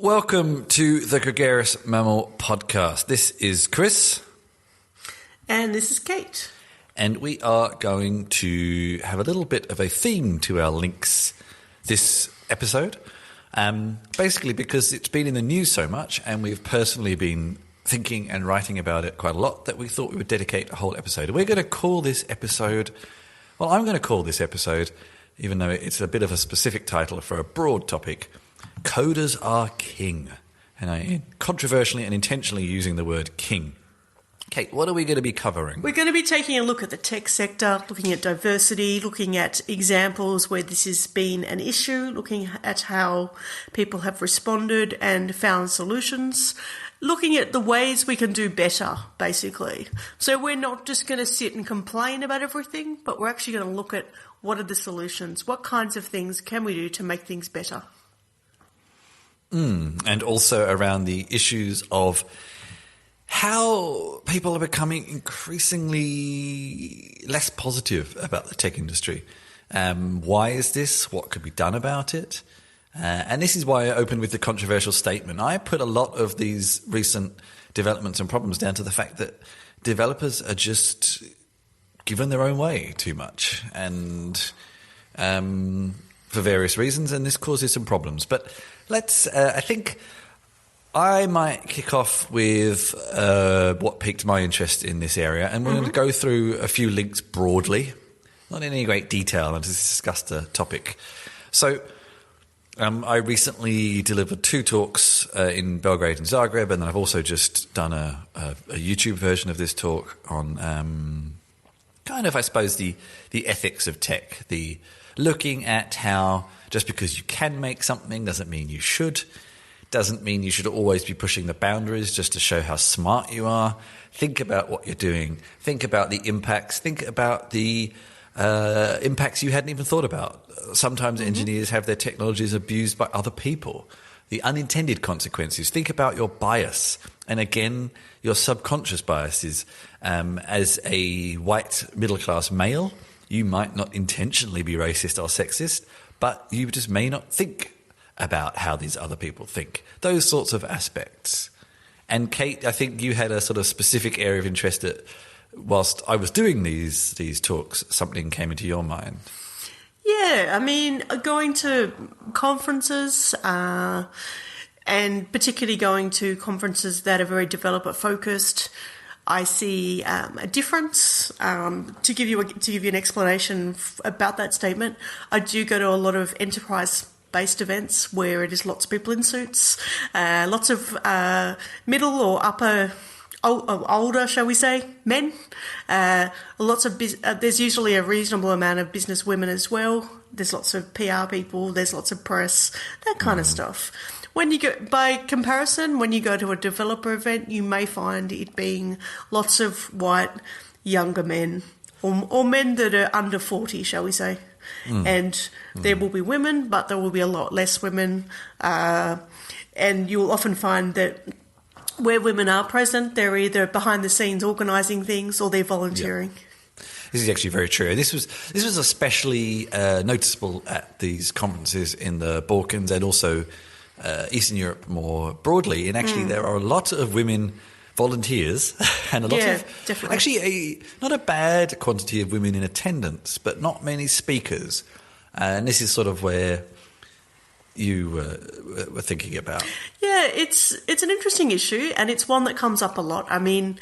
Welcome to the Gregarious Mammal Podcast. This is Chris. And this is Kate. And we are going to have a little bit of a theme to our links this episode. Basically because it's been in the news so much and we've personally been thinking and writing about it quite a lot that we thought we would dedicate a whole episode. We're going to call this episode, well, I'm going to call this episode, even though it's a bit of a specific title for a broad topic, Coders Are King. And I controversially and intentionally using the word king. Kate, what are we going to be covering? We're going to be taking a look at the tech sector, looking at diversity, looking at examples where this has been an issue, looking at how people have responded and found solutions, looking at the ways we can do better, basically. So we're not just going to sit and complain about everything, but we're actually going to look at what are the solutions, what kinds of things can we do to make things better. And also around the issues of how people are becoming increasingly less positive about the tech industry. Why is this? What could be done about it? And this is why I opened with the controversial statement. I put a lot of these recent developments and problems down to the fact that developers are just given their own way too much, and for various reasons, and this causes some problems. But let's, I think I might kick off with what piqued my interest in this area, and we're going to go through a few links broadly, not in any great detail, and to discuss the topic. So I recently delivered 2 talks in Belgrade and Zagreb, and then I've also just done a YouTube version of this talk on kind of, I suppose, the ethics of tech, the looking at how just because you can make something doesn't mean you should. Doesn't mean you should always be pushing the boundaries just to show how smart you are. Think about what you're doing. Think about the impacts. Think about the impacts you hadn't even thought about. Sometimes engineers have their technologies abused by other people. The unintended consequences. Think about your bias. And again, your subconscious biases. As a white middle-class male, you might not intentionally be racist or sexist, but you just may not think about how these other people think. Those sorts of aspects. And Kate, I think you had a sort of specific area of interest that whilst I was doing these talks, something came into your mind. Yeah, I mean, going to conferences and particularly going to conferences that are very developer-focused, I see a difference. To give you an explanation about that statement, I do go to a lot of enterprise-based events where it is lots of people in suits, lots of middle or upper, older, shall we say, men. Lots of there's usually a reasonable amount of business women as well. There's lots of PR people. There's lots of press, that kind of stuff. When you go, by comparison, when you go to a developer event, you may find it being lots of white, younger men, or men that are under 40, shall we say. And there will be women, but there will be a lot less women. And you'll often find that where women are present, they're either behind the scenes organising things or they're volunteering. Yeah. This is actually very true. This was especially noticeable at these conferences in the Balkans and also Eastern Europe more broadly, and actually there are a lot of women volunteers and a lot of definitely. Actually not a bad quantity of women in attendance, but not many speakers. And this is sort of where you were thinking about. Yeah, it's an interesting issue, and it's one that comes up a lot. I mean,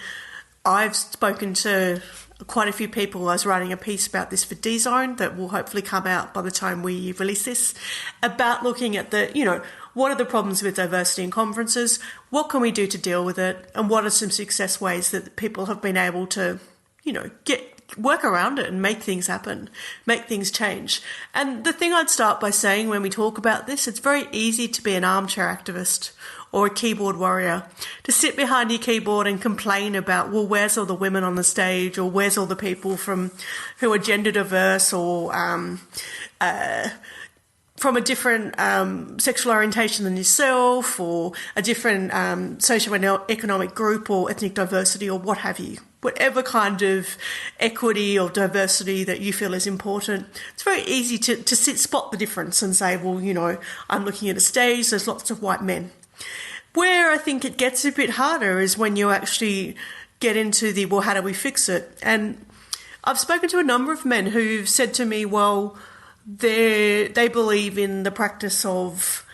I've spoken to quite a few people. I was writing a piece about this for D-Zone that will hopefully come out by the time we release this, about looking at what are the problems with diversity in conferences, what can we do to deal with it, and what are some success ways that people have been able to, work around it and make things happen, make things change. And the thing I'd start by saying when we talk about this, it's very easy to be an armchair activist or a keyboard warrior, to sit behind your keyboard and complain about, well, where's all the women on the stage, or where's all the people who are gender diverse or from a different sexual orientation than yourself, or a different socioeconomic group or ethnic diversity, or what have you. Whatever kind of equity or diversity that you feel is important, it's very easy to spot the difference and say, well, I'm looking at a stage, there's lots of white men. Where I think it gets a bit harder is when you actually get into the, well, how do we fix it? And I've spoken to a number of men who've said to me, well, they believe in the practice of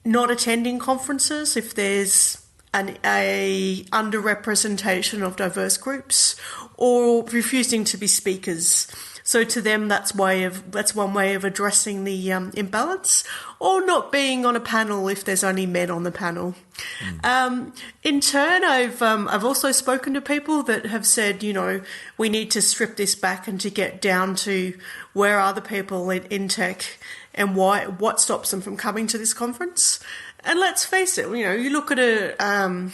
not attending conferences if there's a underrepresentation of diverse groups, or refusing to be speakers. So to them, that's one way of addressing the imbalance, or not being on a panel if there's only men on the panel. In turn, I've also spoken to people that have said, we need to strip this back and to get down to where are the people in tech and what stops them from coming to this conference. And let's face it, you look at a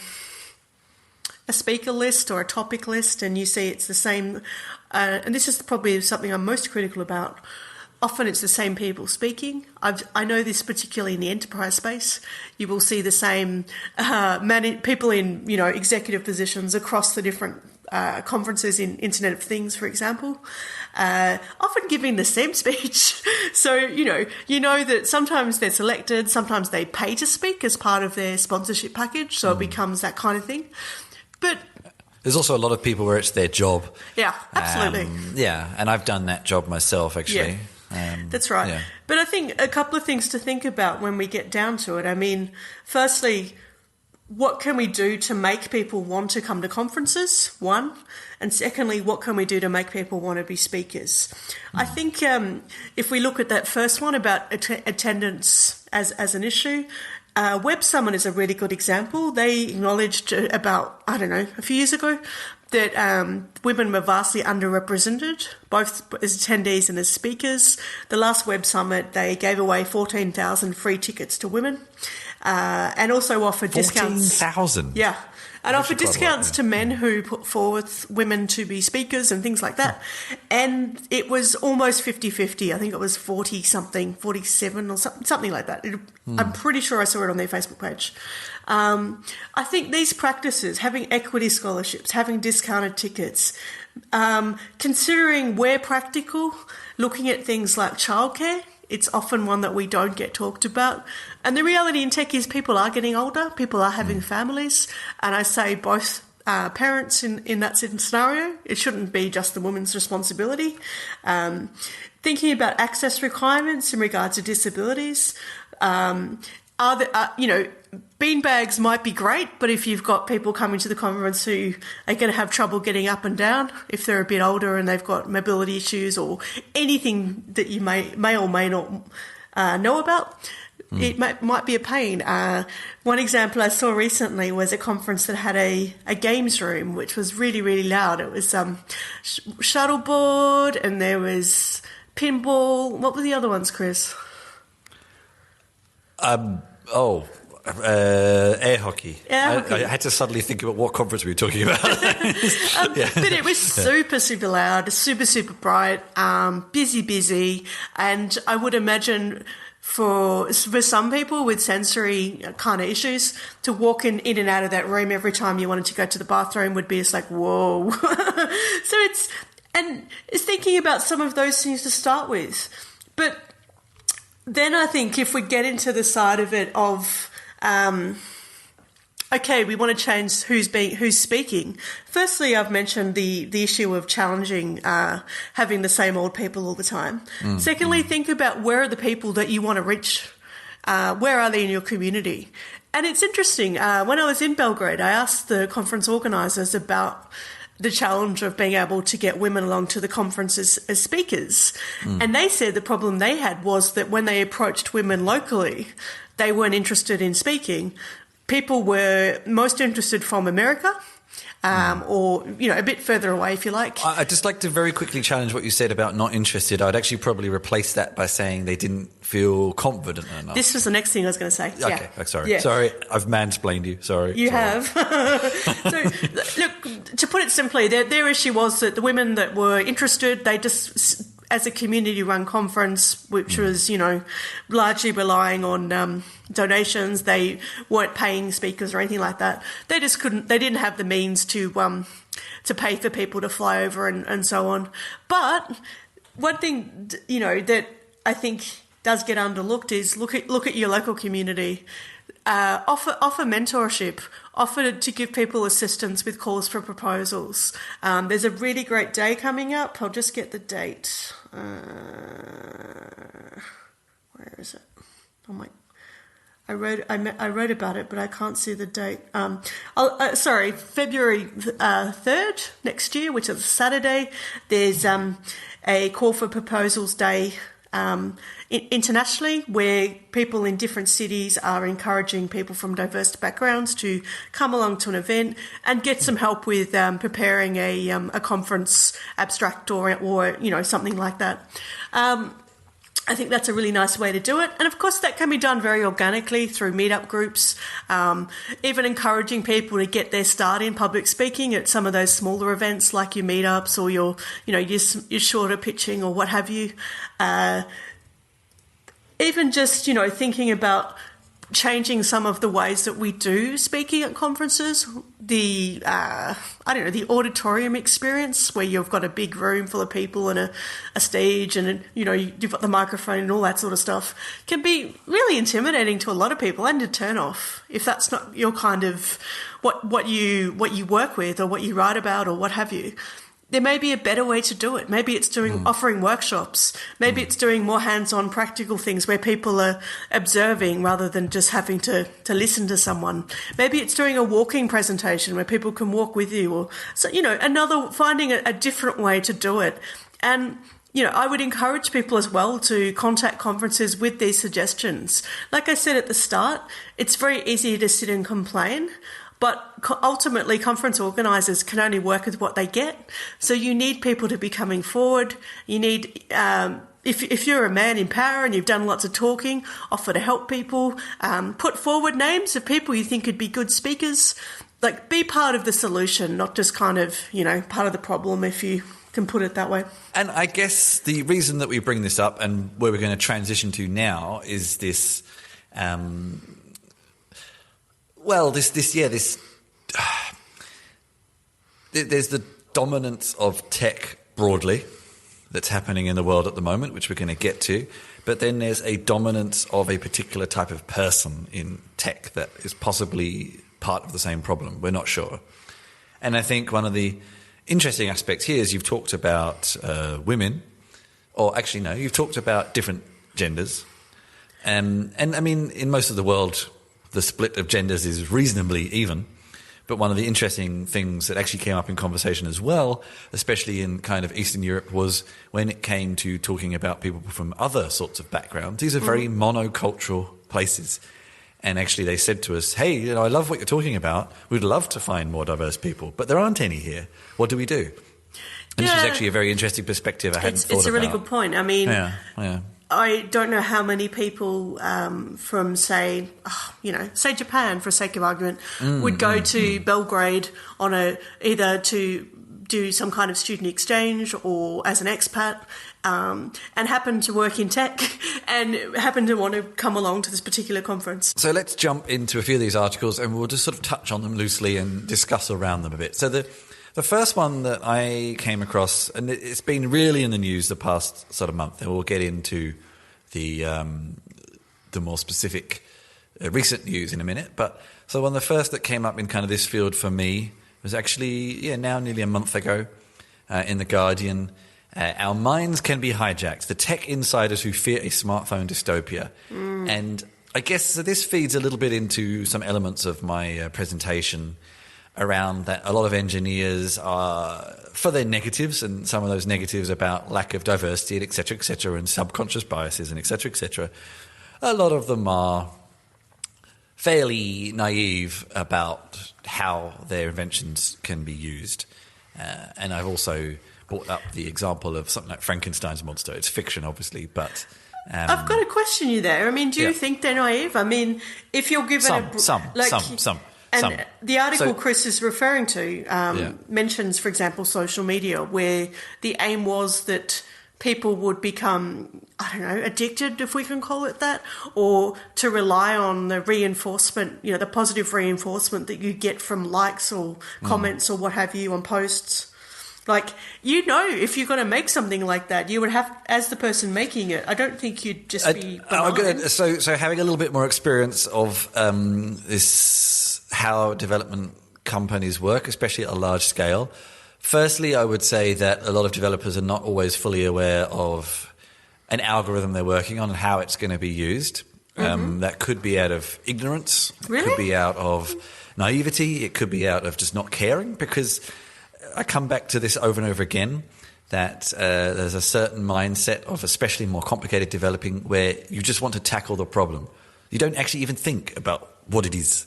speaker list or a topic list and you see it's the same, and this is probably something I'm most critical about. Often it's the same people speaking. I know this particularly in the enterprise space. You will see the same people in executive positions across the different conferences in Internet of Things, for example, often giving the same speech. So, you know that sometimes they're selected, sometimes they pay to speak as part of their sponsorship package, so it becomes that kind of thing. But there's also a lot of people where it's their job. Yeah, absolutely. And I've done that job myself, actually. Yeah. That's right. Yeah. But I think a couple of things to think about when we get down to it. I mean, firstly, what can we do to make people want to come to conferences, one? And secondly, what can we do to make people want to be speakers? I think if we look at that first one about attendance as an issue, Web Summit is a really good example. They acknowledged about, a few years ago, that women were vastly underrepresented, both as attendees and as speakers. The last Web Summit, they gave away 14,000 free tickets to women. And also offered discounts. 14,000? Yeah. And offered discounts to men who put forth women to be speakers and things like that. And it was almost 50-50. I think it was 40-something, 47 or something like that. I'm pretty sure I saw it on their Facebook page. I think these practices, having equity scholarships, having discounted tickets, considering where practical, looking at things like childcare, it's often one that we don't get talked about. And the reality in tech is people are getting older, people are having families, and I say both parents in that scenario. It shouldn't be just the woman's responsibility. Thinking about access requirements in regards to disabilities, beanbags might be great, but if you've got people coming to the conference who are going to have trouble getting up and down, if they're a bit older and they've got mobility issues or anything that you may or may not know about, it might be a pain. One example I saw recently was a conference that had a games room, which was really, really loud. It was shuttleboard and there was pinball. What were the other ones, Chris? Air hockey. Air hockey. I had to suddenly think about what conference we were talking about. But it was super, super loud, super, super bright, busy. And I would imagine for some people with sensory kind of issues, to walk in and out of that room every time you wanted to go to the bathroom would be just like, whoa. So it's thinking about some of those things to start with. But then I think if we get into the side of it of, okay, we want to change who's speaking. Firstly, I've mentioned the issue of challenging having the same old people all the time. Secondly, think about where are the people that you want to reach. Where are they in your community? And it's interesting. When I was in Belgrade, I asked the conference organisers about the challenge of being able to get women along to the conferences as speakers. And they said the problem they had was that when they approached women locally, they weren't interested in speaking. People were most interested from America, or, a bit further away, if you like. I'd just like to very quickly challenge what you said about not interested. I'd actually probably replace that by saying they didn't feel confident enough. This was the next thing I was going to say. Okay, sorry. Yeah. Sorry, I've mansplained you. Sorry. You have. So, look, to put it simply, their issue was that the women that were interested, they just, as a community-run conference, which was, largely relying on donations, they weren't paying speakers or anything like that. They just couldn't. They didn't have the means to pay for people to fly over and so on. But one thing, that I think does get underlooked is look at your local community. Offer mentorship, offer to give people assistance with calls for proposals. There's a really great day coming up. I'll just get the date. Where is it? Oh my! I wrote about it, but I can't see the date. February 3rd next year, which is a Saturday. There's a call for proposals day. Internationally, where people in different cities are encouraging people from diverse backgrounds to come along to an event and get some help with preparing a conference abstract or something like that. I think that's a really nice way to do it. And of course, that can be done very organically through meetup groups, even encouraging people to get their start in public speaking at some of those smaller events like your meetups or your shorter pitching or what have you. Even just, thinking about changing some of the ways that we do speaking at conferences, the auditorium experience where you've got a big room full of people and a stage and, you've got the microphone and all that sort of stuff can be really intimidating to a lot of people and a turn off if that's not your kind of what you work with or what you write about or what have you. There may be a better way to do it. Maybe it's offering workshops. Maybe it's doing more hands-on practical things where people are observing rather than just having to listen to someone. Maybe it's doing a walking presentation where people can walk with you or, finding a different way to do it. And, I would encourage people as well to contact conferences with these suggestions. Like I said at the start, it's very easy to sit and complain. But ultimately, conference organisers can only work with what they get. So you need people to be coming forward. You need, if you're a man in power and you've done lots of talking, offer to help people. Put forward names of people you think could be good speakers. Like, be part of the solution, not just kind of, part of the problem, if you can put it that way. And I guess the reason that we bring this up and where we're going to transition to now is this... there's the dominance of tech broadly that's happening in the world at the moment, which we're going to get to. But then there's a dominance of a particular type of person in tech that is possibly part of the same problem. We're not sure. And I think one of the interesting aspects here is you've talked about women, or actually no, you've talked about different genders. And I mean, in most of the world, the split of genders is reasonably even. But one of the interesting things that actually came up in conversation as well, especially in kind of Eastern Europe, was when it came to talking about people from other sorts of backgrounds. These are very monocultural places. And actually they said to us, hey, I love what you're talking about. We'd love to find more diverse people, but there aren't any here. What do we do? And this was actually a very interesting perspective I hadn't thought about. It's a really good point. I mean, I don't know how many people from, say Japan, for sake of argument, would go to Belgrade on either to do some kind of student exchange or as an expat, and happen to work in tech and happen to want to come along to this particular conference. So let's jump into a few of these articles and we'll just sort of touch on them loosely and discuss around them a bit. So the first one that I came across, and it's been really in the news the past sort of month, and we'll get into the more specific recent news in a minute. But so one of the first that came up in kind of this field for me was actually, now nearly a month ago in The Guardian. Our minds can be hijacked. The tech insiders who fear a smartphone dystopia. And I guess so this feeds a little bit into some elements of my presentation around that a lot of engineers are, for their negatives, and some of those negatives about lack of diversity, and et cetera, and subconscious biases, and et cetera, a lot of them are fairly naive about how their inventions can be used. And I've also brought up the example of something like Frankenstein's monster. It's fiction, obviously, but... I've got to question you there. I mean, do you think they're naive? I mean, if you're given some. And the article Chris is referring to mentions, for example, social media, where the aim was that people would become, addicted, if we can call it that, or to rely on the reinforcement, the positive reinforcement that you get from likes or comments or what have you on posts. Like, if you're going to make something like that, you would have, as the person making it, I don't think you'd just be benign. So having a little bit more experience of this, how development companies work, especially at a large scale. Firstly, I would say that a lot of developers are not always fully aware of an algorithm they're working on and how it's going to be used. That could be out of ignorance. Really? It could be out of naivety. It could be out of just not caring, because I come back to this over and over again, that there's a certain mindset of especially more complicated developing where you just want to tackle the problem. You don't actually even think about what it is.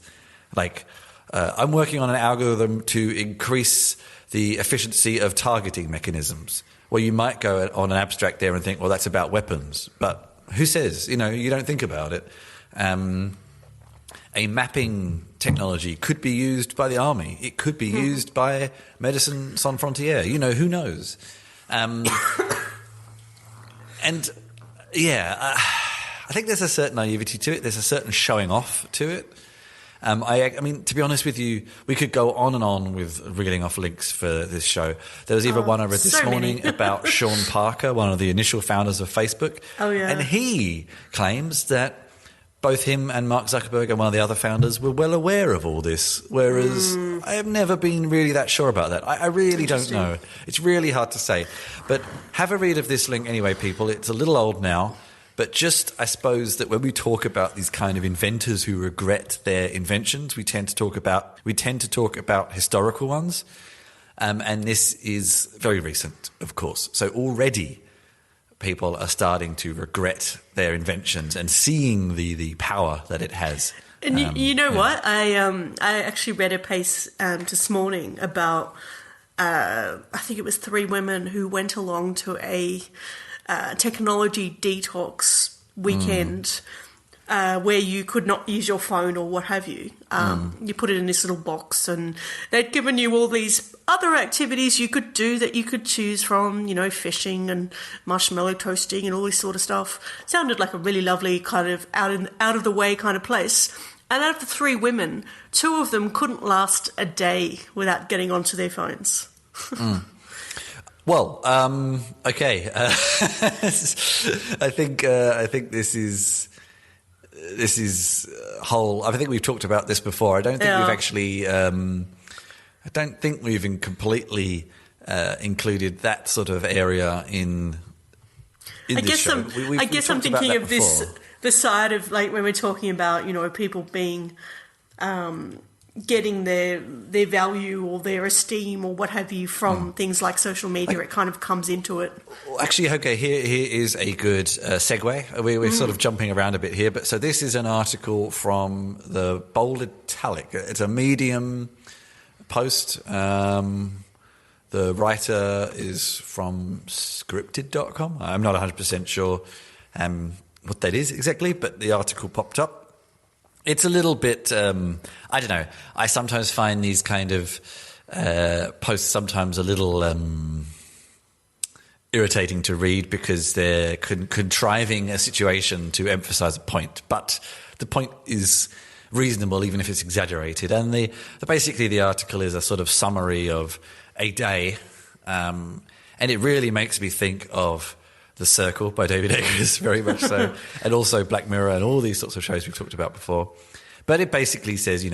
Like, I'm working on an algorithm to increase the efficiency of targeting mechanisms. Well, you might go on an abstract there and think, well, that's about weapons. But who says? You don't think about it. A mapping technology could be used by the army. It could be used by Médecins Sans Frontières. Who knows? I think there's a certain naivety to it. There's a certain showing off to it. I mean, to be honest with you, we could go on and on with reeling off links for this show. There was even one I read this morning about Sean Parker, one of the initial founders of Facebook. Oh, yeah. And he claims that both him and Mark Zuckerberg and one of the other founders were well aware of all this, whereas I have never been really that sure about that. I really don't know. It's really hard to say. But have a read of this link anyway, people. It's a little old now. But just, I suppose, that when we talk about these kind of inventors who regret their inventions, we tend to talk about historical ones, and this is very recent, of course. So already, people are starting to regret their inventions and seeing the power that it has. And you know what? I actually read a piece this morning about I think it was 3 women who went along to a technology detox weekend where you could not use your phone or what have you. You put it in this little box, and they'd given you all these other activities you could do that you could choose from, fishing and marshmallow toasting and all this sort of stuff. Sounded like a really lovely kind of out of the way kind of place. And out of the 3 women, 2 of them couldn't last a day without getting onto their phones. Well, okay. I think this is whole. I think we've talked about this before. I don't think we've actually. I don't think we've completely included that sort of area in this show. I guess I'm thinking of the side of, like, when we're talking about people being. Getting their value or their esteem or what have you from things like social media, it kind of comes into it. Actually, okay, here is a good segue. We're sort of jumping around a bit here, but so this is an article from the Bold Italic. It's a Medium post. The writer is from scripted.com. I'm not 100% sure what that is exactly, but the article popped up. It's a little bit, I don't know, I sometimes find these kind of posts sometimes a little irritating to read because they're contriving a situation to emphasize a point. But the point is reasonable even if it's exaggerated. And basically the article is a sort of summary of a day, and it really makes me think of The Circle by David Eggers, very much so, and also Black Mirror and all these sorts of shows we've talked about before. But it basically says, you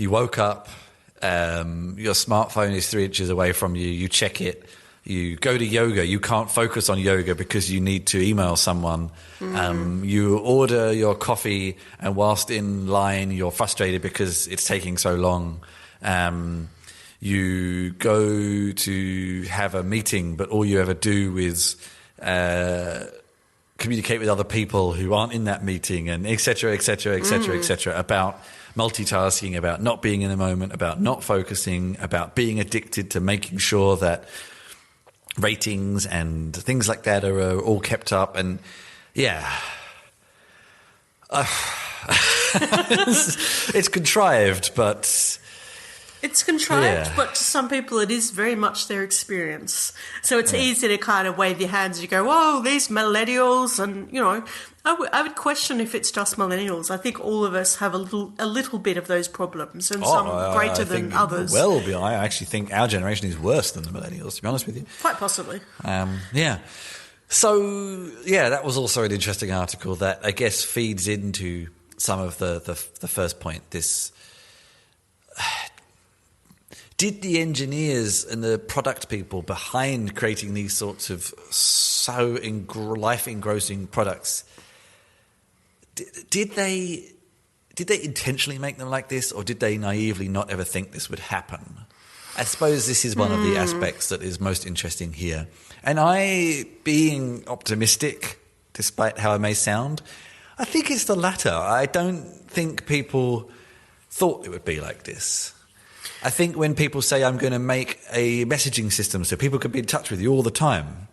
woke up, your smartphone is 3 inches away from you, you check it, you go to yoga, you can't focus on yoga because you need to email someone, you order your coffee, and whilst in line, you're frustrated because it's taking so long. You go to have a meeting, but all you ever do is communicate with other people who aren't in that meeting, and et cetera, et cetera, et cetera, et cetera, about multitasking, about not being in the moment, about not focusing, about being addicted to making sure that ratings and things like that are all kept up. And yeah, it's contrived, but... It's contrived, Yeah. but to some people it is very much their experience. So it's easy to kind of wave your hands and you go, "Oh, these millennials," and I would question if it's just millennials. I think all of us have a little bit of those problems, and some greater than others. Well, I actually think our generation is worse than the millennials, to be honest with you. Quite possibly. Yeah. So, yeah, that was also an interesting article that I guess feeds into some of the first point. This did the engineers and the product people behind creating these sorts of so life-engrossing products, did they intentionally make them like this, or did they naively not ever think this would happen? I suppose this is one of the aspects that is most interesting here. And I, being optimistic, despite how I may sound, I think it's the latter. I don't think people thought it would be like this. I think when people say, I'm going to make a messaging system so people can be in touch with you all the time,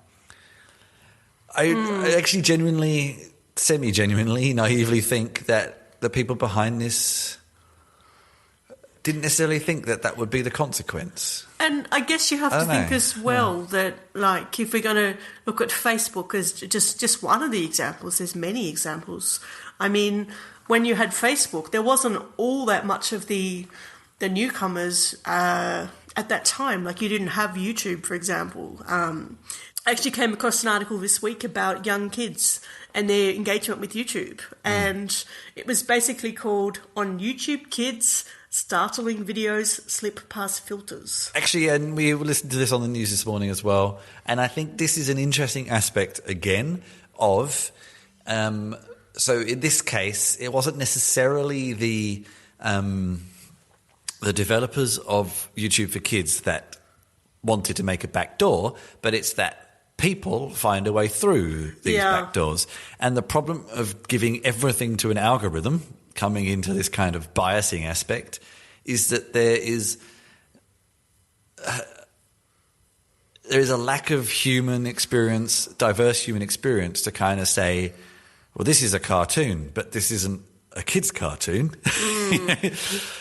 I actually genuinely, semi-genuinely, naively think that the people behind this didn't necessarily think that would be the consequence. And I guess you have to think as well that, like, if we're going to look at Facebook as just one of the examples, there's many examples. I mean, when you had Facebook, there wasn't all that much of the newcomers at that time. Like, you didn't have YouTube, for example. I actually came across an article this week about young kids and their engagement with YouTube. And it was basically called "On YouTube Kids, Startling Videos Slip Past Filters." Actually, and we listened to this on the news this morning as well. And I think this is an interesting aspect, again, of... so in this case, it wasn't necessarily the developers of YouTube for Kids that wanted to make a backdoor, but it's that people find a way through these backdoors. And the problem of giving everything to an algorithm, coming into this kind of biasing aspect, is that there is a lack of human experience, diverse human experience, to kind of say, well, this is a cartoon, but this isn't a kid's cartoon.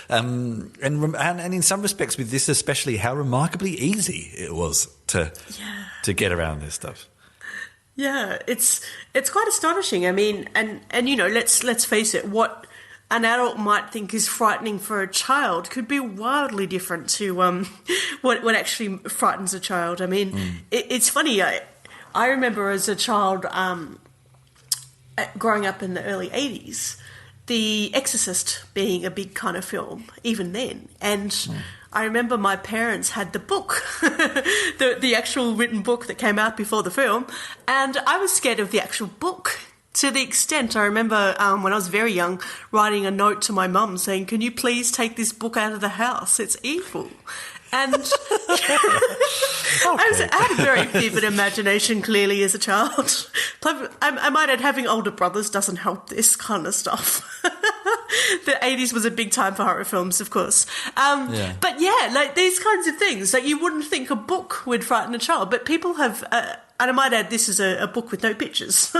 And in some respects with this especially, how remarkably easy it was to get around this stuff. Yeah, it's quite astonishing. I mean, and let's face it, what an adult might think is frightening for a child could be wildly different to what actually frightens a child. I mean, it's funny. I remember as a child growing up in the early 80s, The Exorcist being a big kind of film, even then. And I remember my parents had the book, the actual written book that came out before the film, and I was scared of the actual book. To the extent, I remember when I was very young, writing a note to my mum saying, "Can you please take this book out of the house? It's evil." And I had a very vivid imagination, clearly, as a child. I might add, having older brothers doesn't help this kind of stuff. The 80s was a big time for horror films, of course. But yeah, like these kinds of things, like you wouldn't think a book would frighten a child, but people have... and I might add, this is a book with no pictures.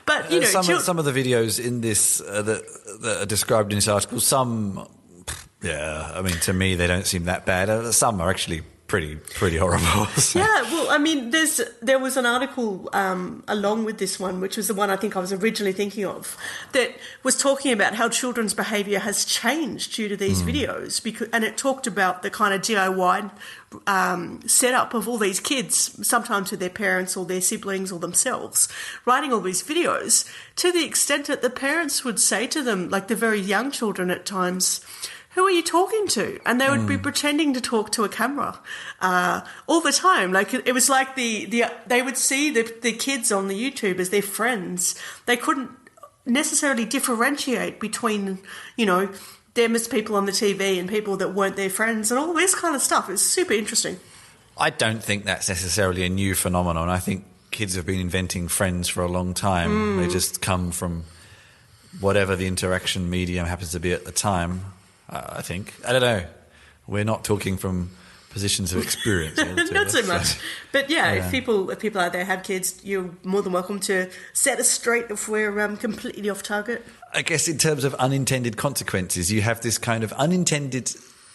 But, some of the videos in this that are described in this article, some... Yeah, I mean, to me, they don't seem that bad. Some are actually pretty horrible. So. Yeah, well, I mean, there was an article along with this one, which was the one I think I was originally thinking of, that was talking about how children's behaviour has changed due to these videos, and it talked about the kind of DIY setup of all these kids, sometimes with their parents or their siblings or themselves, writing all these videos, to the extent that the parents would say to them, like the very young children at times, "Who are you talking to?" And they would be pretending to talk to a camera all the time. Like it was like they would see the kids on the YouTube as their friends. They couldn't necessarily differentiate between, them as people on the TV and people that weren't their friends and all this kind of stuff. It's super interesting. I don't think that's necessarily a new phenomenon. I think kids have been inventing friends for a long time. They just come from whatever the interaction medium happens to be at the time. I think. I don't know. We're not talking from positions of experience. Not so much. But if people out there have kids, you're more than welcome to set us straight if we're completely off target. I guess in terms of unintended consequences, you have this kind of unintended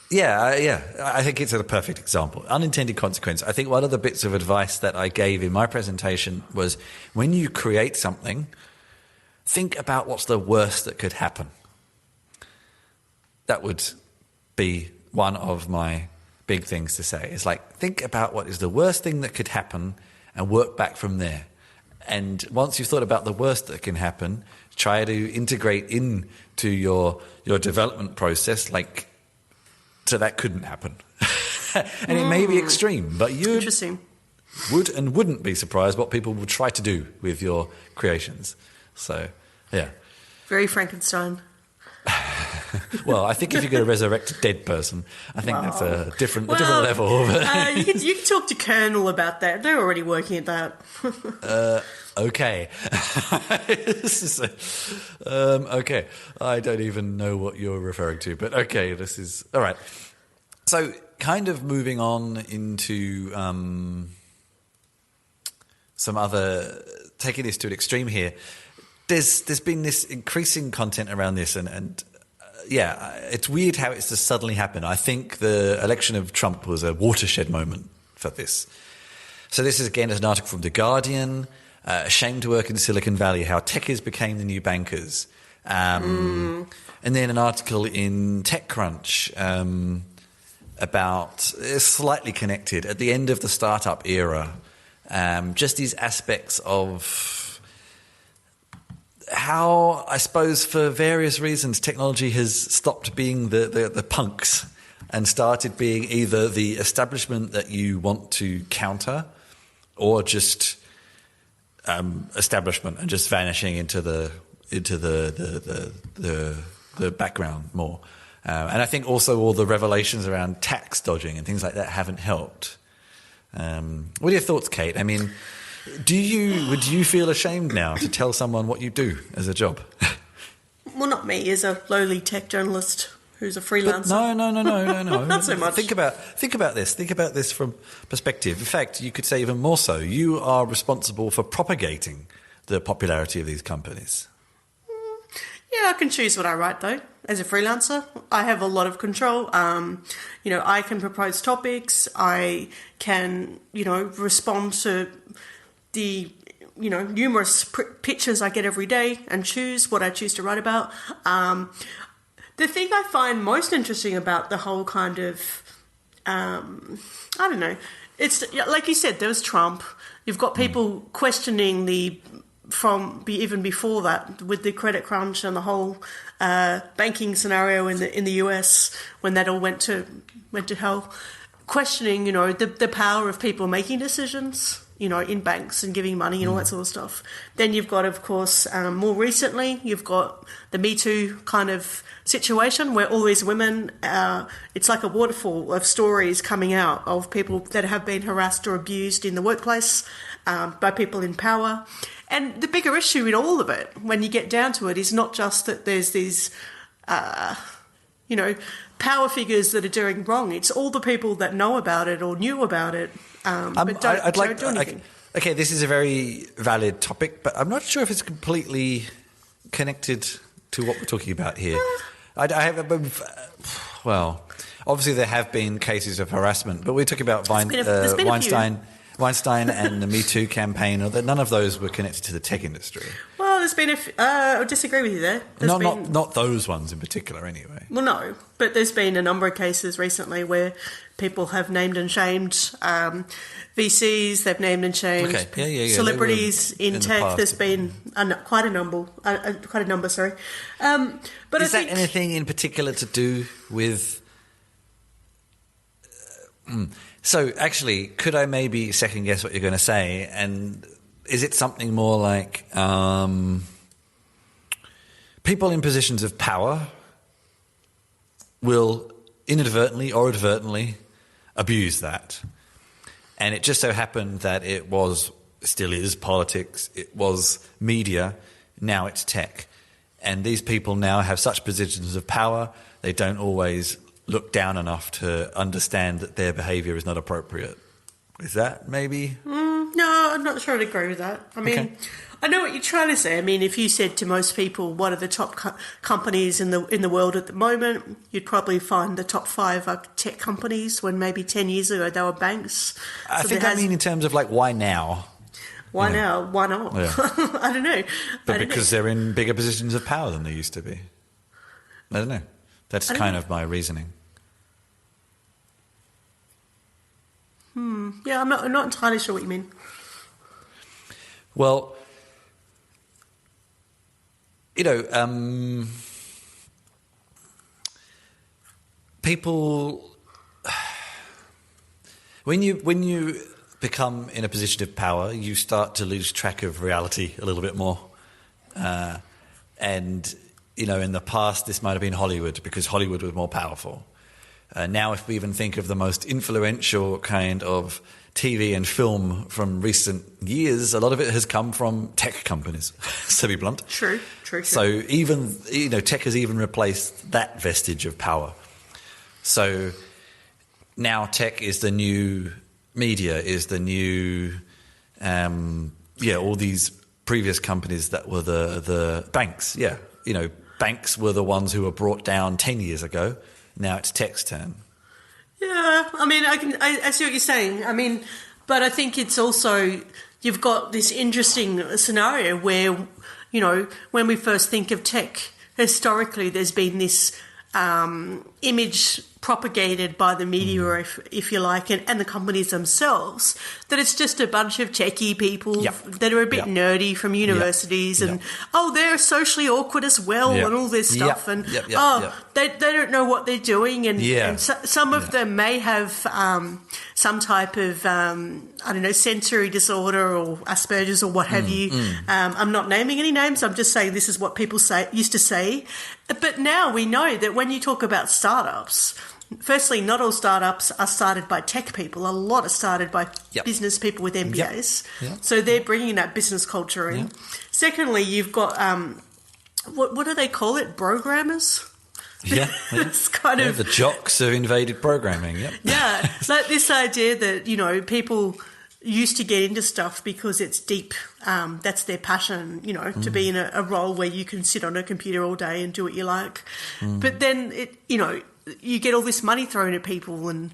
Yeah. I think it's a perfect example. Unintended consequence. I think one of the bits of advice that I gave in my presentation was when you create something, think about what's the worst that could happen. That would be one of my big things to say. It's like, think about what is the worst thing that could happen and work back from there. And once you've thought about the worst that can happen, try to integrate into your development process, like, so that couldn't happen. And it may be extreme, but you would and wouldn't be surprised what people would try to do with your creations. So, yeah. Very Frankenstein. Well, I think if you're going to resurrect a dead person, I think that's a different level. You can talk to Colonel about that. They're already working at that. Okay. Okay. I don't even know what you're referring to, but okay, this is... All right. So kind of moving on into some other... Taking this to an extreme here, there's been this increasing content around this and it's weird how it's just suddenly happened. I think the election of Trump was a watershed moment for this. So this is, again, an article from The Guardian... Ashamed to work in Silicon Valley, how techies became the new bankers. And then an article in TechCrunch about, slightly connected, at the end of the startup era, just these aspects of how, I suppose, for various reasons, technology has stopped being the punks and started being either the establishment that you want to counter or just... establishment and just vanishing into the background more, and I think also all the revelations around tax dodging and things like that haven't helped. What are your thoughts, Kate? I mean, would you feel ashamed now to tell someone what you do as a job? Well, not me, as a lowly tech journalist who's a freelancer. But no. Not so much. Think about this. Think about this from perspective. In fact, you could say even more so. You are responsible for propagating the popularity of these companies. Yeah, I can choose what I write, though. As a freelancer, I have a lot of control. I can propose topics. I can, respond to the, numerous pitches I get every day and choose what I choose to write about. The thing I find most interesting about the whole kind of, it's like you said, there was Trump. You've got people questioning even before that with the credit crunch and the whole banking scenario in the US when that all went to hell, questioning the power of people making decisions in banks and giving money and all that sort of stuff. Then you've got, of course, more recently, you've got the Me Too kind of situation where all these women, it's like a waterfall of stories coming out of people that have been harassed or abused in the workplace by people in power. And the bigger issue in all of it, when you get down to it, is not just that there's these, power figures that are doing wrong. It's all the people that know about it or knew about it, but don't do anything. Okay, this is a very valid topic, but I'm not sure if it's completely connected to what we're talking about here. Obviously there have been cases of harassment, but we're talking about Weinstein and the Me Too campaign. None of those were connected to the tech industry. Well, there's been I disagree with you there. Not those ones in particular, anyway. Well, no, but there's been a number of cases recently where people have named and shamed VCs. They've named and shamed celebrities in tech. There's been quite a number. Sorry, but is that anything in particular to do with? So, actually, could I maybe second guess what you're going to say? And is it something more like people in positions of power will inadvertently or advertently abuse that? And it just so happened that still is politics, it was media, now it's tech. And these people now have such positions of power, they don't always look down enough to understand that their behaviour is not appropriate. Is that maybe? No, No, I'm not sure I'd agree with that. I mean, I know what you're trying to say. I mean, if you said to most people, what are the top companies in the world at the moment, you'd probably find the top 5 are tech companies, when maybe 10 years ago they were banks. I think I mean in terms of like, why now? Why now? Why not? Yeah. I don't know. But because they're in bigger positions of power than they used to be. I don't know. That's kind of my reasoning. Yeah, I'm not entirely sure what you mean. Well, you know, people, when you become in a position of power, you start to lose track of reality a little bit more. And, you know, in the past, this might have been Hollywood because Hollywood was more powerful. Now, if we even think of the most influential kind of TV and film from recent years, a lot of it has come from tech companies, to be blunt. True. So even, you know, tech has even replaced that vestige of power. So now tech is the new media, is the new, all these previous companies that were the banks. Yeah, you know, banks were the ones who were brought down 10 years ago. Now it's tech's turn. Yeah, I mean, I see what you're saying. I mean, but I think it's also, you've got this interesting scenario where, you know, when we first think of tech, historically there's been this image propagated by the media, if you like, and the companies themselves, that it's just a bunch of techie people that are a bit nerdy from universities and, they're socially awkward as well and all this stuff. And, they don't know what they're doing. And some of them may have some type of, sensory disorder or Asperger's or what have you. I'm not naming any names. I'm just saying this is what people used to say. But now we know that when you talk about startups, firstly, not all startups are started by tech people. A lot are started by business people with MBAs. So they're bringing that business culture in. Secondly, you've got, what do they call it? Programmers? It's kind of... The jocks of invaded programming, like this idea that, you know, people used to get into stuff because it's deep. That's their passion, you know, to be in a role where you can sit on a computer all day and do what you like. But then, you get all this money thrown at people, and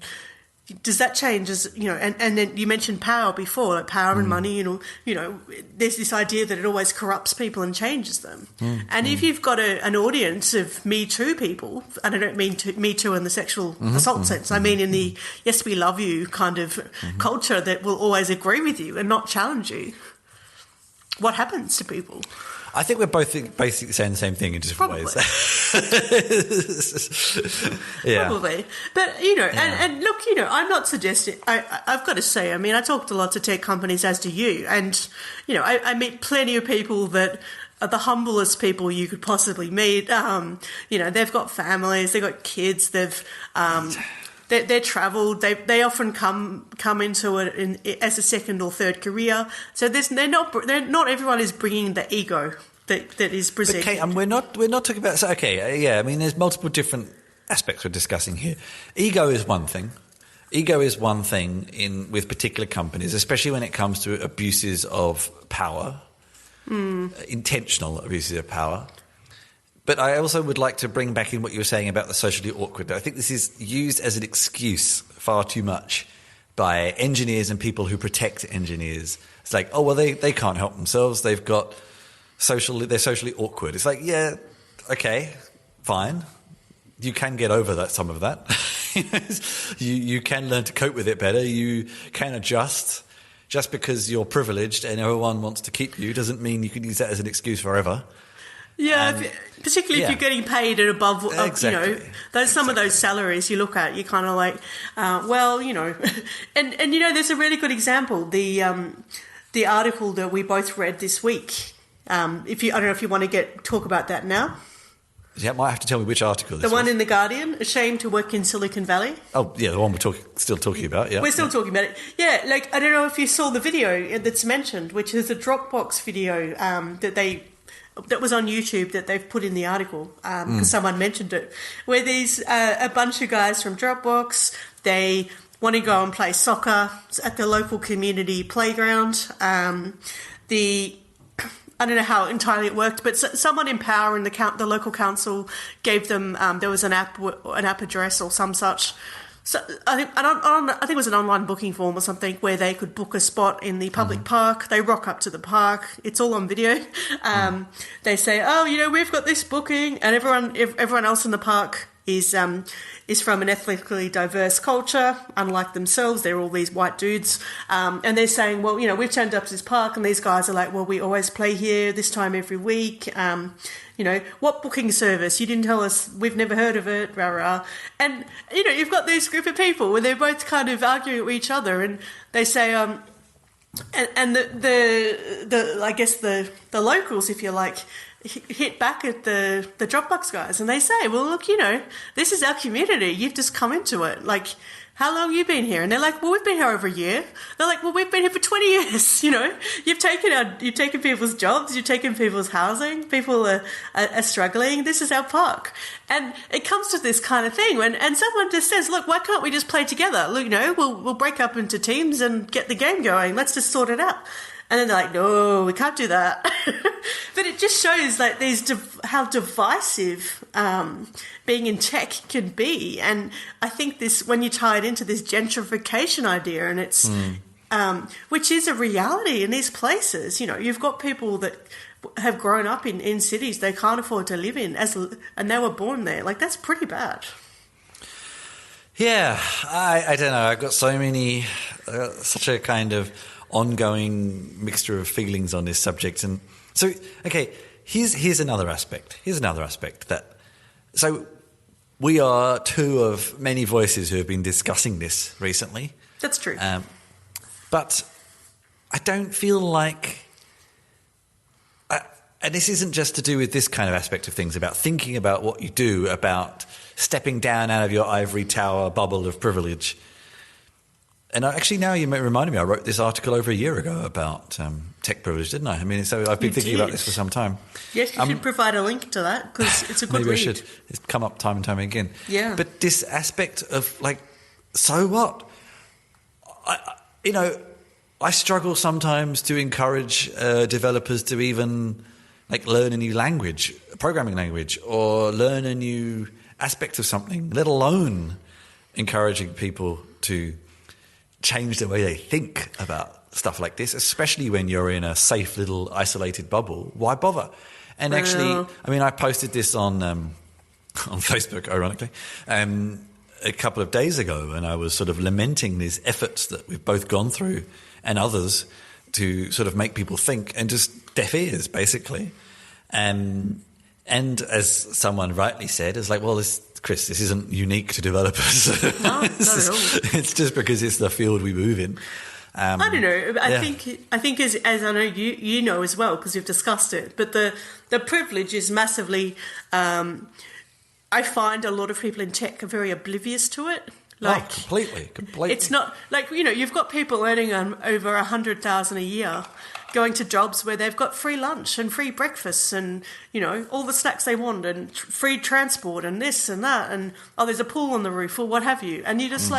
does that change? And then you mentioned power before, like power and money, there's this idea that it always corrupts people and changes them. And if you've got an audience of Me Too people, and I don't mean Me Too in the sexual assault sense, I mean in the yes, we love you kind of culture that will always agree with you and not challenge you, what happens to people? I think we're both basically saying the same thing in different ways. Probably. But, and look, I'm not suggesting, I've got to say, I mean, I talk to lots of tech companies, as do you, and, I meet plenty of people that are the humblest people you could possibly meet. They've got families, they've got kids, they're travelled. They often come into it as a second or third career. So not everyone is bringing the ego that is presented. Okay, and we're not talking about. So I mean, there's multiple different aspects we're discussing here. Ego is one thing. Ego is one thing with particular companies, especially when it comes to abuses of power, intentional abuses of power. But I also would like to bring back in what you were saying about the socially awkward. I think this is used as an excuse far too much by engineers and people who protect engineers. It's like, oh, well, they can't help themselves. They're socially awkward. It's like, yeah, okay, fine. You can get over some of that. You can learn to cope with it better. You can adjust. Just because you're privileged and everyone wants to keep you doesn't mean you can use that as an excuse forever. Yeah, particularly if you're getting paid at above, exactly. Some of those salaries you look at, you're kind of like, and there's a really good example. The article that we both read this week. I don't know if you want to talk about that now. Yeah, might have to tell me which article. The one in The Guardian, ashamed to work in Silicon Valley. Oh, yeah, the one we're still talking about. Yeah, we're still talking about it. Yeah, like I don't know if you saw the video that's mentioned, which is a Dropbox video that was on YouTube that they've put in the article because someone mentioned it, where these a bunch of guys from Dropbox, they want to go and play soccer at the local community playground. I don't know how entirely it worked, but someone in power in the local council gave them, there was an app address or some such. So I think it was an online booking form or something where they could book a spot in the public park. They rock up to the park. It's all on video. They say, "Oh, we've got this booking," and everyone else in the park is from an ethnically diverse culture, unlike themselves. They're all these white dudes. And they're saying, well, we've turned up to this park, and these guys are like, well, we always play here this time every week. What booking service? You didn't tell us. We've never heard of it, rah, rah. And, you've got this group of people where they're both kind of arguing with each other, and they say, and the I guess the locals, if you like, hit back at the Dropbox guys, and they say, well, look, this is our community. You've just come into it. Like, how long have you been here? And they're like, well, we've been here over a year. They're like, well, we've been here for 20 years. You've taken people's jobs. You've taken people's housing. People are struggling. This is our park. And it comes to this kind of thing and someone just says, look, why can't we just play together? Look, we'll break up into teams and get the game going. Let's just sort it out. And then they're like, no, we can't do that. But it just shows like how divisive being in tech can be. And I think when you tie it into this gentrification idea, and it's which is a reality in these places. You've got people that have grown up in cities they can't afford to live in, and they were born there. Like, that's pretty bad. Yeah, I don't know. I've got so many, such a kind of ongoing mixture of feelings on this subject. And so, okay, here's another aspect. So we are two of many voices who have been discussing this recently. That's true. But I don't feel like... and this isn't just to do with this kind of aspect of things, about thinking about what you do, about stepping down out of your ivory tower bubble of privilege. And actually, now you reminded me, I wrote this article over a year ago about tech privilege, didn't I? I mean, so I've been thinking about this for some time. Yes, you should provide a link to that, because it's a good maybe read. I should. It's come up time and time again. Yeah. But this aspect of, like, so what? I struggle sometimes to encourage developers to even, like, learn a new language, a programming language, or learn a new aspect of something, let alone encouraging people to change the way they think about stuff like this, especially when you're in a safe little isolated bubble. Why bother? And actually, I mean, I posted this on Facebook, ironically, a couple of days ago, and I was sort of lamenting these efforts that we've both gone through and others to sort of make people think, and just deaf ears, basically. And as someone rightly said, it's like, well, Chris, this isn't unique to developers. No, not at all. It's just because it's the field we move in. I don't know. I think as I know you know as well, because you've discussed it. But the privilege is massively. I find a lot of people in tech are very oblivious to it. Like, completely. It's not like, you've got people earning over $100,000 a year, going to jobs where they've got free lunch and free breakfast and, all the snacks they want, and free transport and this and that, and, there's a pool on the roof or what have you. And you just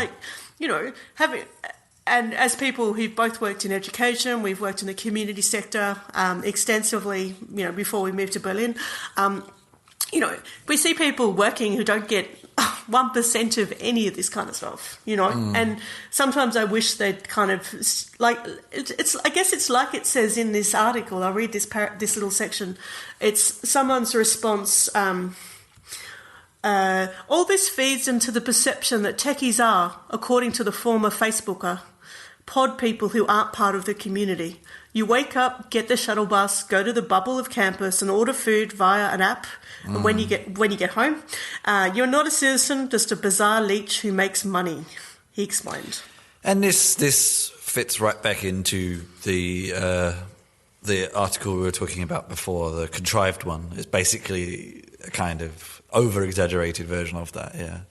and as people who've both worked in education, we've worked in the community sector extensively, before we moved to Berlin, we see people working who don't get 1% of any of this kind of stuff, and sometimes I wish they'd kind of, like, I guess it's like it says in this article. I'll read this little section. It's someone's response. All this feeds into the perception that techies are, according to the former Facebooker, pod people who aren't part of the community. You wake up, get the shuttle bus, go to the bubble of campus and order food via an app. And when you get home, you're not a citizen, just a bizarre leech who makes money, he explained. And this fits right back into the article we were talking about before, the contrived one. It's basically a kind of over-exaggerated version of that, yeah.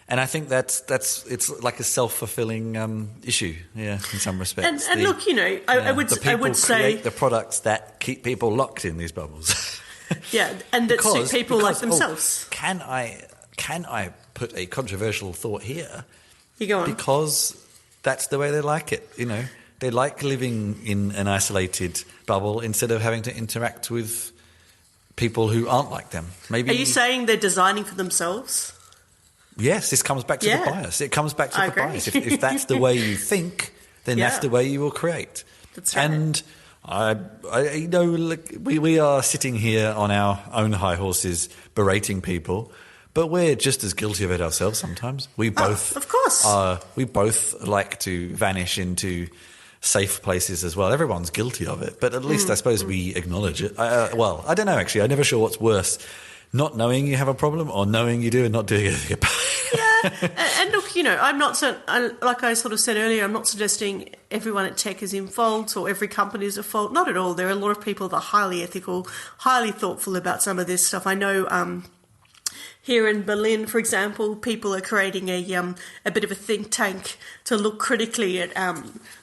And I think that's it's like a self-fulfilling issue, in some respects. And look, I would say the products that keep people locked in these bubbles. Yeah, and that suit people like themselves. Can I put a controversial thought here. You go on. Because that's the way they like it, you know. They like living in an isolated bubble instead of having to interact with people who aren't like them. Maybe. Are you saying they're designing for themselves? Yes, this comes back to the bias. It comes back to the bias. If that's the way you think, then that's the way you will create. That's right. And you know, look, we are sitting here on our own high horses berating people, but we're just as guilty of it ourselves sometimes. We both, of course, we both like to vanish into safe places as well. Everyone's guilty of it, but at least I suppose we acknowledge it. Well, I don't know actually. I'm never sure what's worse: not knowing you have a problem, or knowing you do and not doing anything about it. And look, you know, I'm not like I sort of said earlier, I'm not suggesting everyone at tech is in fault or every company is at fault. Not at all. There are a lot of people that are highly ethical, highly thoughtful about some of this stuff. I know here in Berlin, for example, people are creating a bit of a think tank to look critically at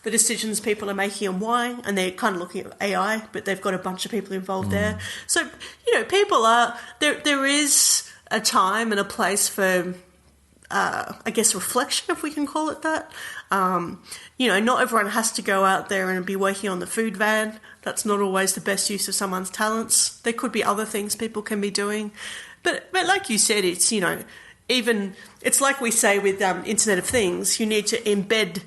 the decisions people are making and why, and they're kind of looking at AI, but they've got a bunch of people involved there. So, you know, people are there is a time and a place for I guess reflection, if we can call it that. You know, not everyone has to go out there and be working on the food van. That's not always the best use of someone's talents. There could be other things people can be doing. But like you said, it's, you know, even, it's like we say with Internet of Things, you need to embed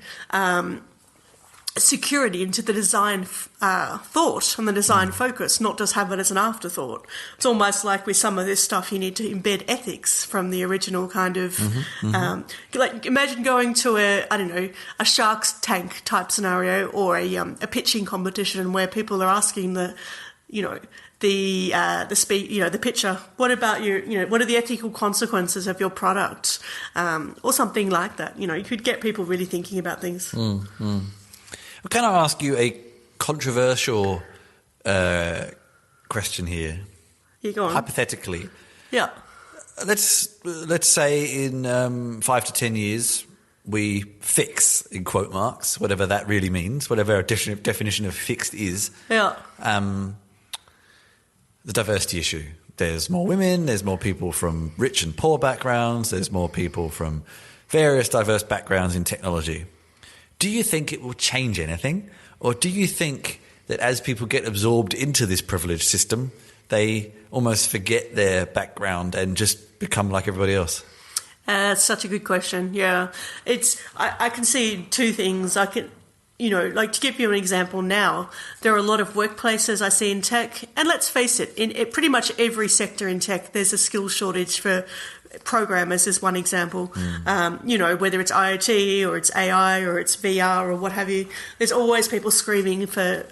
security into the design thought and the design focus, not just have it as an afterthought. It's almost like with some of this stuff, you need to embed ethics from the original kind of, like imagine going to a Shark's Tank type scenario or a pitching competition where people are asking the pitcher, what about what are the ethical consequences of your product, or something like that. You know, you could get people really thinking about things. Well, can I ask you a controversial question here? You go on. Hypothetically, yeah. Let's say in 5 to 10 years we fix, in quote marks, whatever that really means, whatever our definition of fixed is. Yeah. The diversity issue. There's more women, there's more people from rich and poor backgrounds, there's more people from various diverse backgrounds in technology. Do you think it will change anything? Or do you think that as people get absorbed into this privileged system, they almost forget their background and just become like everybody else? That's such a good question, yeah. I can see two things. I can... You know, like to give you an example now, there are a lot of workplaces I see in tech, and let's face it, in pretty much every sector in tech, there's a skill shortage for programmers is one example. You know, whether it's IoT or it's AI or it's VR or what have you, there's always people screaming for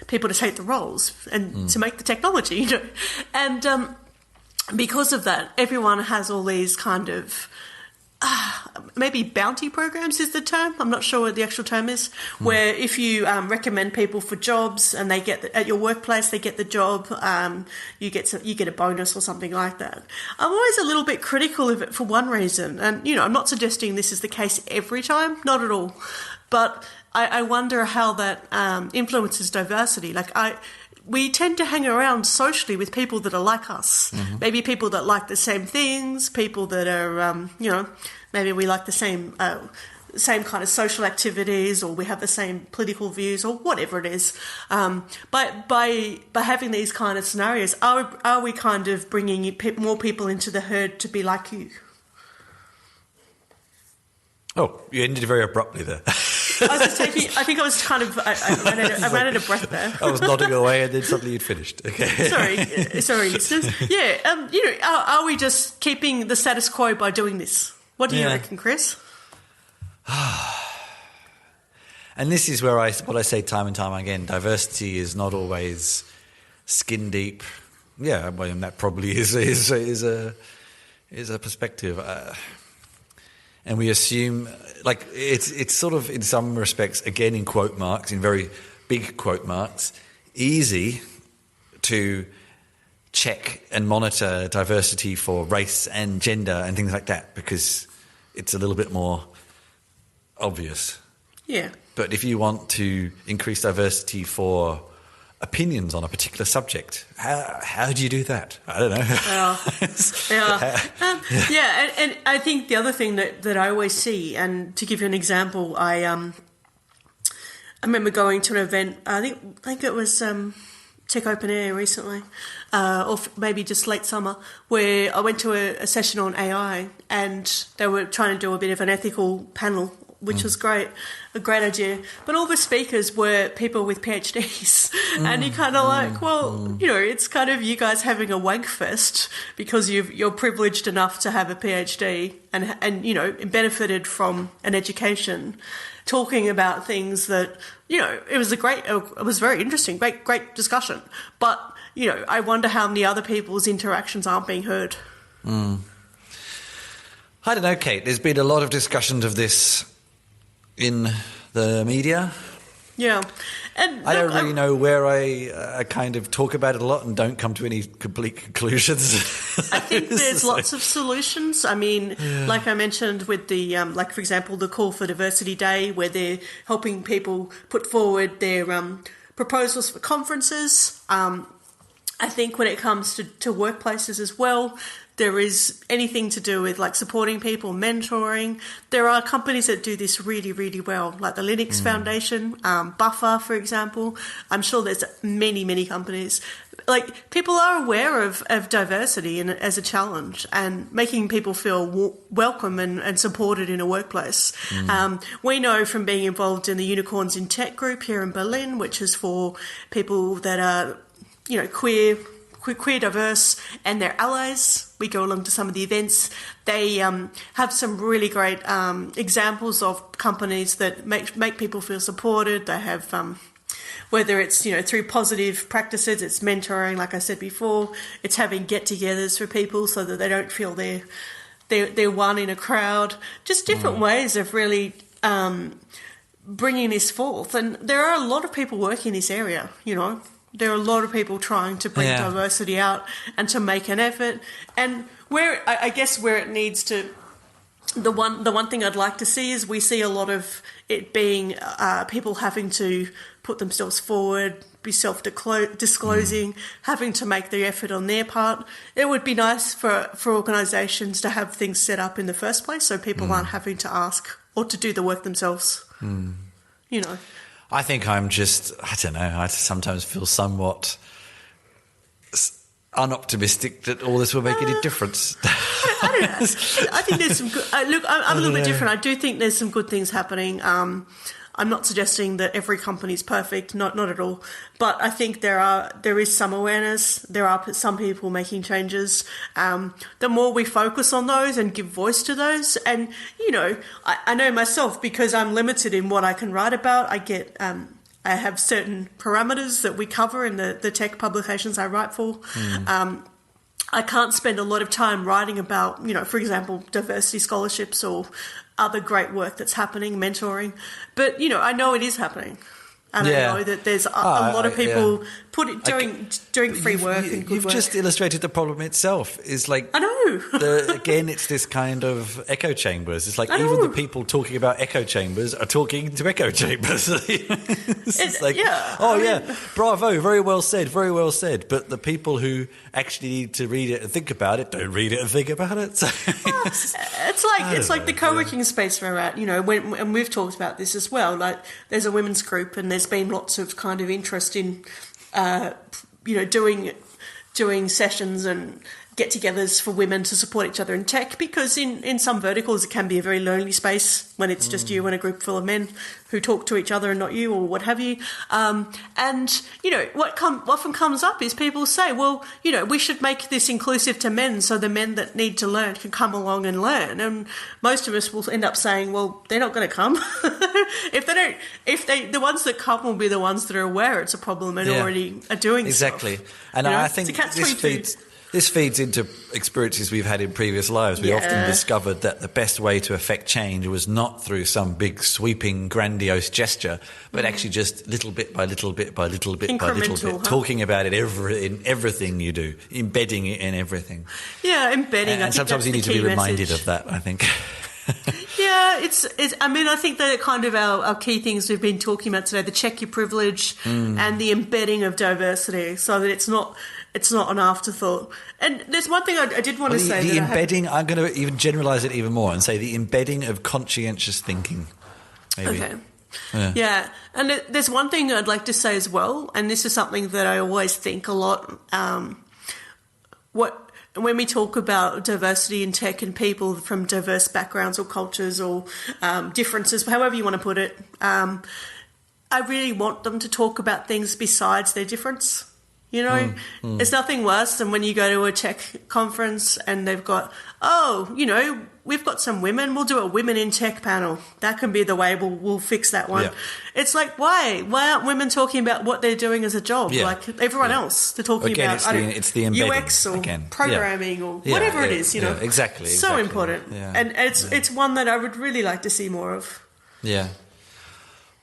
people to take the roles and to make the technology, you know. And because of that, everyone has all these kind of maybe bounty programs is the term. I'm not sure what the actual term is. Where if you recommend people for jobs and they get at your workplace, they get the job, you get a bonus or something like that. I'm always a little bit critical of it for one reason, and you know, I'm not suggesting this is the case every time, not at all, but I wonder how that influences diversity. Like we tend to hang around socially with people that are like us. Maybe people that like the same things, people that are, you know, maybe we like the same kind of social activities, or we have the same political views, or whatever it is. By having these kind of scenarios, are we kind of bringing more people into the herd to be like you? Oh, you ended very abruptly there. I was just taking. I think I was kind of. I ran out of breath there. I was nodding away, and then suddenly you'd finished. Okay. Sorry, listeners. Yeah. You know, are we just keeping the status quo by doing this? What do you reckon, Chris? And this is where what I say time and time again: diversity is not always skin deep. Yeah, well, that probably is a perspective. And we assume, like, it's sort of, in some respects, again in quote marks, in very big quote marks, easy to check and monitor diversity for race and gender and things like that because it's a little bit more obvious. Yeah. But if you want to increase diversity for opinions on a particular subject. How do you do that? I don't know. And I think the other thing that I always see, and to give you an example, I remember going to an event. I think it was Tech Open Air recently, or maybe just late summer, where I went to a session on AI, and they were trying to do a bit of an ethical panel, which was great, a great idea. But all the speakers were people with PhDs, and you're kind of like, well, it's kind of you guys having a wank fest because you're privileged enough to have a PhD and benefited from an education, talking about things that it was very interesting, great discussion. But I wonder how many other people's interactions aren't being heard. I don't know, Kate. There's been a lot of discussions of this in the media. Yeah. And I don't really know where I kind of talk about it a lot and don't come to any complete conclusions. I think there's lots of solutions. I mean, like I mentioned with the, for example, the Call for Diversity Day, where they're helping people put forward their proposals for conferences. I think when it comes to workplaces as well, there is anything to do with like supporting people, mentoring. There are companies that do this really, really well, like the Linux Foundation, Buffer, for example. I'm sure there's many, many companies. Like people are aware of diversity as a challenge and making people feel welcome and supported in a workplace. We know from being involved in the Unicorns in Tech group here in Berlin, which is for people that are, queer, diverse, and their allies. We go along to some of the events. They have some really great examples of companies that make people feel supported. They have, whether it's through positive practices, it's mentoring, like I said before. It's having get-togethers for people so that they don't feel they're one in a crowd. Just different ways of really bringing this forth. And there are a lot of people working in this area. There are a lot of people trying to bring diversity out and to make an effort. And where it needs to, the one thing I'd like to see is we see a lot of it being people having to put themselves forward, be self-disclosing, having to make the effort on their part. It would be nice for organisations to have things set up in the first place so people aren't having to ask or to do the work themselves. I think I don't know, I sometimes feel somewhat unoptimistic that all this will make any difference. I don't know. I think there's some good... Look, I'm a little bit different. I do think there's some good things happening. I'm not suggesting that every company is perfect, not at all. But I think there is some awareness. There are some people making changes. The more we focus on those and give voice to those, and I know myself because I'm limited in what I can write about. I have certain parameters that we cover in the tech publications I write for. I can't spend a lot of time writing about, for example, diversity scholarships or other great work that's happening, mentoring. But, I know it is happening. And I know that there's a lot of people doing free work and good you've work. You've just illustrated the problem itself. Is like I know. Again, it's this kind of echo chambers. It's like even the people talking about echo chambers are talking to echo chambers. Bravo, very well said, very well said. But the people who actually need to read it and think about it don't read it and think about it. So it's like the co-working space we're at. And we've talked about this as well. Like there's a women's group and there's been lots of kind of interest in doing sessions and get-togethers for women to support each other in tech, because in some verticals it can be a very lonely space when it's just you and a group full of men who talk to each other and not you or what have you. What often comes up is people say, well, we should make this inclusive to men so the men that need to learn can come along and learn. And most of us will end up saying, well, they're not going to come. The ones that come will be the ones that are aware it's a problem and already are doing exactly. stuff. And I think this feeds into experiences we've had in previous lives. We often discovered that the best way to affect change was not through some big sweeping grandiose gesture, but actually just little bit by little bit by little bit by little bit, talking about it in everything you do, embedding it in everything. Yeah, embedding. And sometimes you need to be reminded of that, I think. Yeah, it's. I mean, I think that kind of our key things we've been talking about today: the check your privilege and the embedding of diversity, so that it's not an afterthought. And there's one thing I did want to say. The embedding. I'm going to even generalise it even more and say the embedding of conscientious thinking. Maybe. Okay. Yeah. And there's one thing I'd like to say as well, and this is something that I always think a lot. When we talk about diversity in tech and people from diverse backgrounds or cultures or differences, however you want to put it, I really want them to talk about things besides their difference. You know, there's nothing worse than when you go to a tech conference and they've got, we've got some women, we'll do a women in tech panel. That can be the way we'll fix that one. Yeah. It's like, why? Why aren't women talking about what they're doing as a job? Yeah. Like everyone else, they're talking about it's the embedding, UX or programming or whatever it is, you know. Exactly. So important. Yeah. And it's one that I would really like to see more of. Yeah.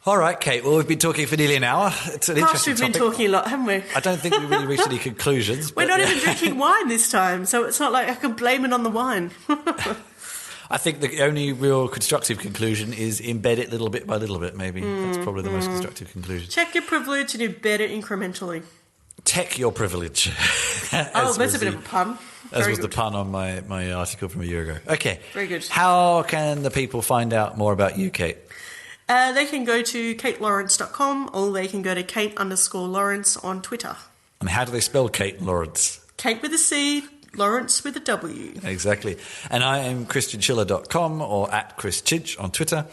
All right, Kate. Well, we've been talking for nearly an hour. It's an interesting topic. We've been talking a lot, haven't we? I don't think we really reached any conclusions. We're not even drinking wine this time, so it's not like I can blame it on the wine. I think the only real constructive conclusion is embed it little bit by little bit, maybe. That's probably the most constructive conclusion. Check your privilege and embed it incrementally. Tech your privilege. That's a bit of a pun. As was the pun on my article from a year ago. Okay. Very good. How can the people find out more about you, Kate? They can go to katelawrence.com or they can go to Kate_Lawrence on Twitter. And how do they spell Kate Lawrence? Kate with a C, Lawrence with a W. Exactly. And I am chrischinchilla.com or at chrischinch on Twitter.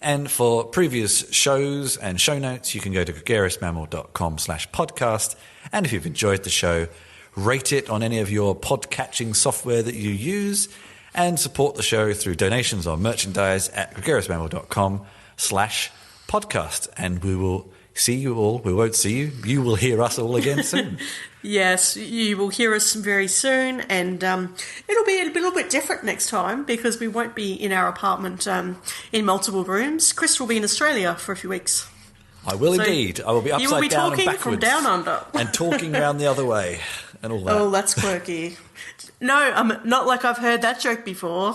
And for previous shows and show notes, you can go to gregariousmammal.com/podcast. And if you've enjoyed the show, rate it on any of your pod-catching software that you use and support the show through donations or merchandise at gregariousmammal.com/podcast. And we will see you all. We won't see you. You will hear us all again soon. Yes, you will hear us very soon, and it'll be a little bit different next time because we won't be in our apartment in multiple rooms. Chris will be in Australia for a few weeks. I will indeed. I will be upside down and backwards. You will be talking from down under. And talking around the other way and all that. Oh, that's quirky. No, not like I've heard that joke before.